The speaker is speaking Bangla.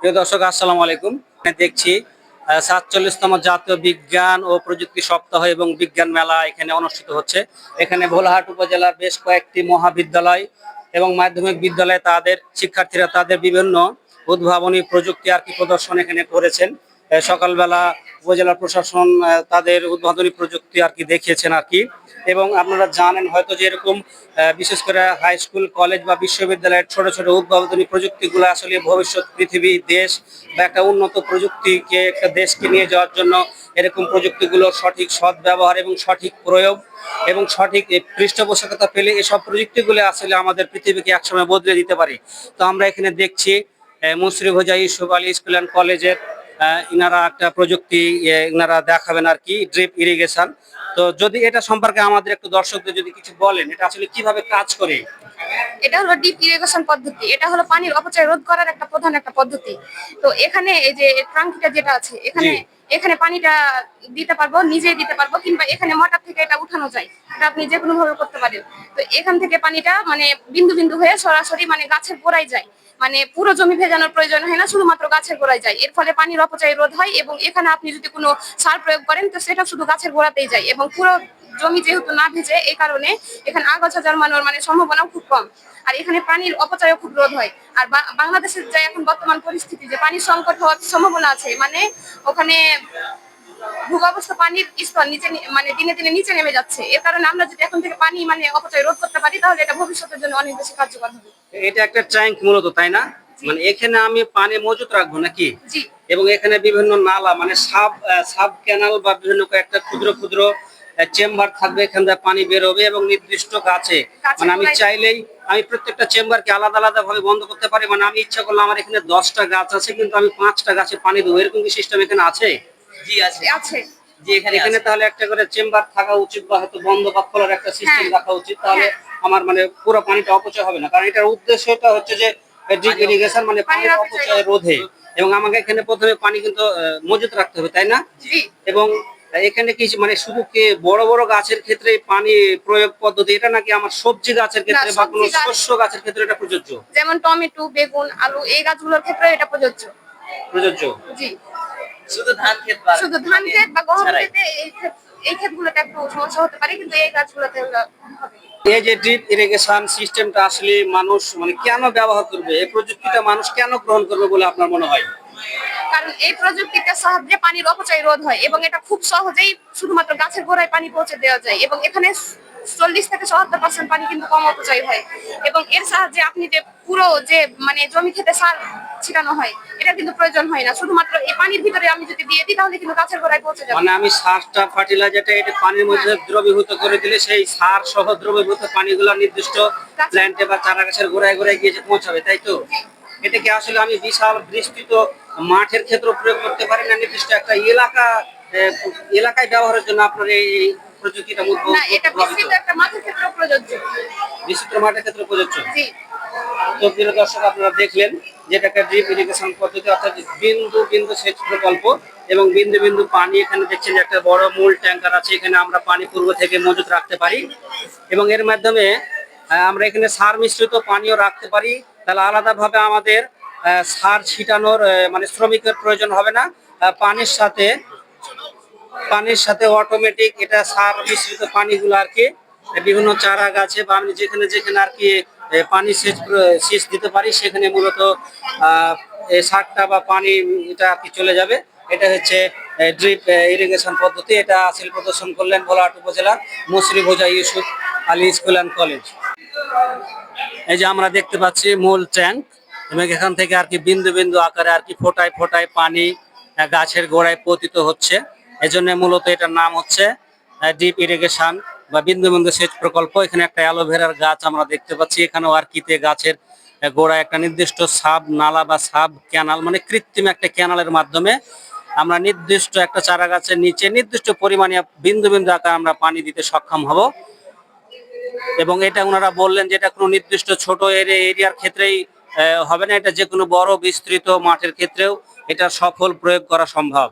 প্রিয় দর্শক, আসসালামু আলাইকুম। দেখছি ৪৭তম জাতীয় বিজ্ঞান ও প্রযুক্তি সপ্তাহ এবং বিজ্ঞান মেলা এখানে অনুষ্ঠিত হচ্ছে। এখানে ভোলাহাট উপজেলার বেশ কয়েকটি মহাবিদ্যালয় এবং মাধ্যমিক বিদ্যালয়ে তাদের শিক্ষার্থীরা তাদের বিভিন্ন উদ্ভাবনী প্রযুক্তি আর কি প্রদর্শন এখানে করেছেন। সকালবেলা উপজেলা প্রশাসন তাদের উদ্ভাবনী প্রযুক্তি আর কি দেখিয়েছেন আর কি। এবং আপনারা জানেন হয়তো যে এরকম বিশেষ করে হাই স্কুল, কলেজ বা বিশ্ববিদ্যালয়ের ছোট ছোট উদ্ভাবনী প্রযুক্তিগুলো আসলে ভবিষ্যৎ পৃথিবী, দেশ বা একটা উন্নত প্রযুক্তিকে একটা দেশকে নিয়ে যাওয়ার জন্য এরকম প্রযুক্তিগুলোর সঠিক সদ্ব্যবহার এবং সঠিক প্রয়োগ এবং সঠিক পৃষ্ঠপোষকতা পেলে এসব প্রযুক্তিগুলো আসলে আমাদের পৃথিবীকে একসময় বদলে দিতে পারে। তো আমরা এখানে দেখছি মুসরিফ হোজা ইউসুফ আলী স্কুল অ্যান্ড কলেজের ইনারা একটা প্রযুক্তি ইনারা দেখাবেন আর কি, ড্রিপ ইরিগেশন। তো যদি এটা সম্পর্কে আমাদের একটু দর্শকদের যদি কিছু বলেন, এটা আসলে কিভাবে কাজ করে? এটা হলো ডিপ ইরিগেশন পদ্ধতি। এটা হলো পানির অপচয় রোধ করার একটা প্রধান পদ্ধতি। তো এখানে এই যে ট্যাঙ্কিটা যেটা আছে, এখানে এখানে পানিটা দিতে পারবো, নিজেই দিতে পারবো, কিংবা এখানে মোটর থেকে এটা উঠানো যায়। এটা আপনি যে কোনো ভাবে করতে পারেন। তো এখান থেকে পানিটা মানে বিন্দু বিন্দু হয়ে সরাসরি মানে গাছের গোড়ায় যায়। মানে পুরো জমি ভেজানোর প্রয়োজন হয় না, শুধুমাত্র গাছের গোড়ায় যায়। এর ফলে পানির অপচয় রোধ হয় এবং এখানে আপনি যদি কোনো সার প্রয়োগ করেন তো সেটা শুধু গাছের গোড়াতেই যায় এবং পুরো জমি যেহেতু না ভেজে, এই কারণে এখানে আগাছা জন্মানোর মানে সম্ভাবনাও খুব কম। আর এখানে পানির অপচয়ও খুব রোধ হয়। আর বাংলাদেশের যে এখন বর্তমান পরিস্থিতি, যে পানির সংকট হওয়ার সম্ভাবনা আছে, মানে ওখানে ভূগর্ভস্থ পানির স্তর নিচে মানে দিনে দিনে নিচে নেমে যাচ্ছে। এর কারণে আমরা যদি এখন থেকে পানি মানে অপচয় রোধ করতে পারি তাহলে এটা ভবিষ্যতের জন্য অনেক বেশি কার্যকর হবে। এটা একটা ট্যাঙ্ক মূলত, তাই না? মানে এখানে আমি পানি মজুত রাখবো নাকি? জি। এবং এখানে বিভিন্ন নালা মানে সাব সাব ক্যানাল বা বিভিন্ন একটা ক্ষুদ্র ক্ষুদ্র চেম্বার থাকবে, এখান থেকে পানি বেরোবে এবং নির্দিষ্ট গাছে মানে আমি চাইলেই আমি প্রত্যেকটা চেম্বারকে আলাদা আলাদা ভাবে বন্ধ করতে পারি। মানে আমি ইচ্ছা করলে আমার এখানে 10টা গাছ আছে কিন্তু আমি 5টা গাছে পানি দেবো, এরকম কি সিস্টেম এখানে আছে? জি আছে, আছে। জি, এখানে তাহলে একটা করে চেম্বার থাকা উচিত বা হয়তো বন্ধ বা খোলার একটা সিস্টেম রাখা উচিত। তাহলে আমার মানে পুরো পানিটা অপচয় হবে না, কারণ এটার উদ্দেশ্যটা হচ্ছে যে ড্রিপ ইরিগেশন মানে পানির অপচয় রোধে। এবং আমাকে এখানে প্রথমে পানি কিন্তু মজুত রাখতে হবে, তাই না? জি। এবং এখানে কি মানে শুধু কি বড় বড় গাছের ক্ষেত্রে পানি প্রয়োগ পদ্ধতি এটা, নাকি আমার সবজি গাছের ক্ষেত্রে বা কোনো শস্য গাছের ক্ষেত্রে এটা প্রযোজ্য? যেমন টমেটো, বেগুন, আলু এই গাছগুলোর ক্ষেত্রে এটা প্রযোজ্য। প্রযোজ্য। জি। শুধু ধান ক্ষেত বা গম ক্ষেতে এই ক্ষেতগুলোতে একটু সমস্যা হতে পারে, কিন্তু এই গাছগুলোতে হবে। এই যে ড্রিপ ইরিগেশন সিস্টেমটা আসলে মানুষ মানে কেন ব্যবহার করবে, এই প্রযুক্তিটা মানুষ কেন গ্রহণ করবে বলে আপনার মনে হয়? কারণ এই প্রযুক্তিটার সাহায্যে পানির অপচয় রোধ হয় এবং এটা খুব সহজেই শুধুমাত্র গাছের গোড়ায় পানি পৌঁছে দেওয়া যায় এবং এখানে 40 থেকে 77% পানি কিন্তু কম অপচয় হয়। এবং এর সাহায্যে আপনি যে পুরো যে মানে জমি খেতে সার ছিটানো হয়, এটা কিন্তু প্রয়োজন হয় না। শুধুমাত্র এই পানির ভিতরে আমি যদি দিয়ে দিই তাহলে কিন্তু গাছের গোড়ায় পৌঁছে যাবে। মানে আমি সারটা ফার্টিলাইজারটা এটা পানির মধ্যে দ্রবীভূত করে দিলে সেই সার সহ দ্রবীভূত পানিগুলো নির্দিষ্ট প্ল্যান্টে বা চারা গাছের গোড়ায় গোড়ায় গিয়ে পৌঁছাবে, তাই তো? এটা কি আসলে আমি বিশাল বিস্তৃত মাঠের ক্ষেত্রে প্রয়োগ করতে পারি না, নির্দিষ্ট একটা এলাকায় ব্যবহারের জন্য আপনার এই প্রযুক্তিটা না, এটা বিস্তৃত একটা মাঠের ক্ষেত্রে প্রযোজ্য। বিস্তৃত মাঠের ক্ষেত্রে প্রযোজ্য। জি। তো প্রিয় দর্শক, আপনারা দেখলেন যেটা একটা ড্রিপ ইরিগেশন পদ্ধতি, অর্থাৎ বিন্দু বিন্দু সেচ প্রকল্প। এবং বিন্দু বিন্দু পানি এখানে দেখছেন একটা বড় মূল ট্যাঙ্কার আছে, এখানে আমরা পানি পূর্ব থেকে মজুত রাখতে পারি এবং এর মাধ্যমে আমরা এখানে সার মিশ্রিত পানিও রাখতে পারি। তাহলে আলাদাভাবে আমাদের সার ছিটানোর মানে শ্রমিকের প্রয়োজন হবে না। পানির সাথে অটোমেটিক এটা সার মিশ্রিত পানিগুলো আর কি বিভিন্ন চারা গাছে বা আমি যেখানে যেখানে আর কি পানি সেচ দিতে পারি সেখানে মূলত এই সারটা বা পানি এটা আর কি চলে যাবে। এটা হচ্ছে ড্রিপ ইরিগেশন পদ্ধতি। এটা আসলে প্রদর্শন করলেন ভোলাহাট উপজেলার Musrif Hoja Yusuf Ali school and college. এই যে আমরা দেখতে পাচ্ছি মূল ট্যাঙ্ক এবং এখান থেকে আর কি বিন্দু বিন্দু আকারে আর কি ফোটায় ফোটায় পানি গাছের গোড়ায় পতিত হচ্ছে। এজন্য মূলত এটার নাম হচ্ছে ডিপ ইরিগেশন বা বিন্দু বিন্দু সেচ প্রকল্প। এখানে একটা অ্যালোভেরার গাছ আমরা দেখতে পাচ্ছি, এখানেও আর কিতে গাছের গোড়ায় একটা নির্দিষ্ট সাব নালা বা সাব ক্যানাল মানে কৃত্রিম একটা ক্যানালের মাধ্যমে আমরা নির্দিষ্ট একটা চারা গাছের নিচে নির্দিষ্ট পরিমাণে বিন্দু বিন্দু আকারে আমরা পানি দিতে সক্ষম হব। এবং এটা ওনারা বললেন যে এটা কোনো নির্দিষ্ট ছোট এরিয়ার ক্ষেত্রেই হবে না, এটা যে কোনো বড় বিস্তৃত মাঠের ক্ষেত্রেও এটা সফল প্রয়োগ করা সম্ভব।